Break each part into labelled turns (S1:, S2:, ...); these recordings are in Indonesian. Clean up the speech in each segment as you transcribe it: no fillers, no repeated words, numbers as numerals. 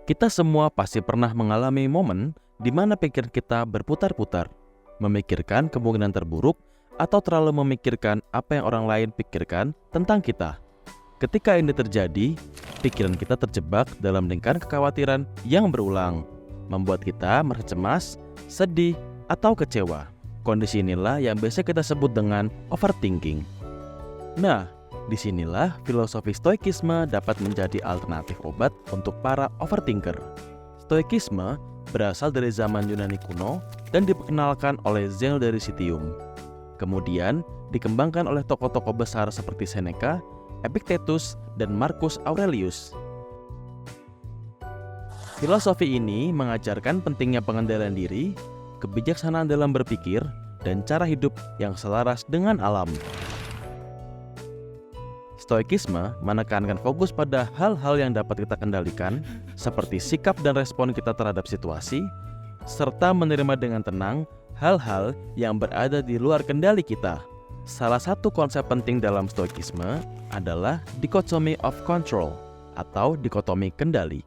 S1: Kita semua pasti pernah mengalami momen di mana pikiran kita berputar-putar, memikirkan kemungkinan terburuk atau terlalu memikirkan apa yang orang lain pikirkan tentang kita. Ketika ini terjadi, pikiran kita terjebak dalam lingkaran kekhawatiran yang berulang, membuat kita merasa cemas, sedih, atau kecewa. Kondisi inilah yang biasa kita sebut dengan overthinking. Nah, disinilah filosofi stoikisme dapat menjadi alternatif obat untuk para overthinker. Stoikisme berasal dari zaman Yunani kuno dan diperkenalkan oleh Zeno dari Citium. Kemudian dikembangkan oleh tokoh-tokoh besar seperti Seneca, Epictetus, dan Marcus Aurelius. Filosofi ini mengajarkan pentingnya pengendalian diri, kebijaksanaan dalam berpikir, dan cara hidup yang selaras dengan alam. Stoikisme menekankan fokus pada hal-hal yang dapat kita kendalikan, seperti sikap dan respon kita terhadap situasi, serta menerima dengan tenang hal-hal yang berada di luar kendali kita. Salah satu konsep penting dalam stoikisme adalah dichotomy of control atau dikotomi kendali.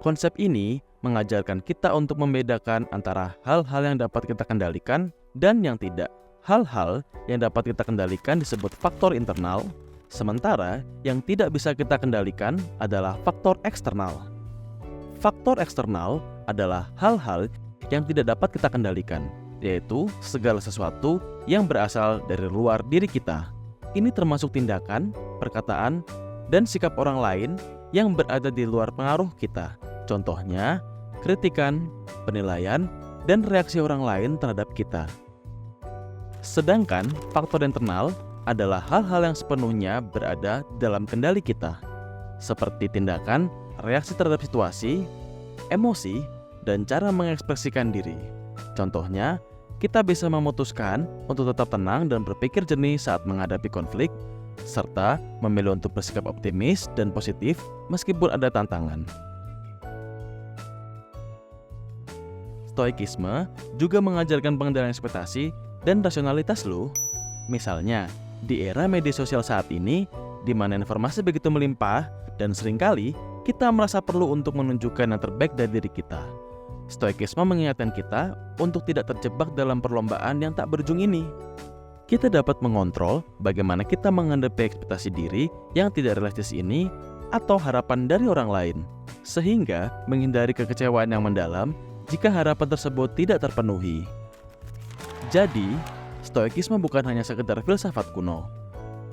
S1: Konsep ini mengajarkan kita untuk membedakan antara hal-hal yang dapat kita kendalikan dan yang tidak. Hal-hal yang dapat kita kendalikan disebut faktor internal, sementara yang tidak bisa kita kendalikan adalah faktor eksternal. Faktor eksternal adalah hal-hal yang tidak dapat kita kendalikan, yaitu segala sesuatu yang berasal dari luar diri kita. Ini termasuk tindakan, perkataan, dan sikap orang lain yang berada di luar pengaruh kita. Contohnya, kritikan, penilaian, dan reaksi orang lain terhadap kita. Sedangkan faktor internal adalah hal-hal yang sepenuhnya berada dalam kendali kita, seperti tindakan, reaksi terhadap situasi, emosi, dan cara mengekspresikan diri. Contohnya, kita bisa memutuskan untuk tetap tenang dan berpikir jernih saat menghadapi konflik, serta memilih untuk bersikap optimis dan positif meskipun ada tantangan. Stoikisme juga mengajarkan pengendalian ekspektasi dan rasionalitas loh. Misalnya, di era media sosial saat ini, di mana informasi begitu melimpah dan seringkali kita merasa perlu untuk menunjukkan yang terbaik dari diri kita. Stoikisme mengingatkan kita untuk tidak terjebak dalam perlombaan yang tak berujung ini. Kita dapat mengontrol bagaimana kita menghadapi ekspektasi diri yang tidak realistis ini atau harapan dari orang lain, sehingga menghindari kekecewaan yang mendalam jika harapan tersebut tidak terpenuhi. Jadi, stoikisme bukan hanya sekedar filsafat kuno.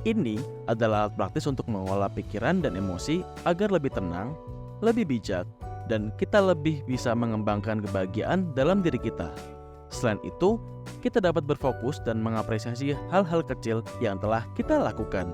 S1: Ini adalah alat praktis untuk mengolah pikiran dan emosi agar lebih tenang, lebih bijak, dan kita lebih bisa mengembangkan kebahagiaan dalam diri kita. Selain itu, kita dapat berfokus dan mengapresiasi hal-hal kecil yang telah kita lakukan.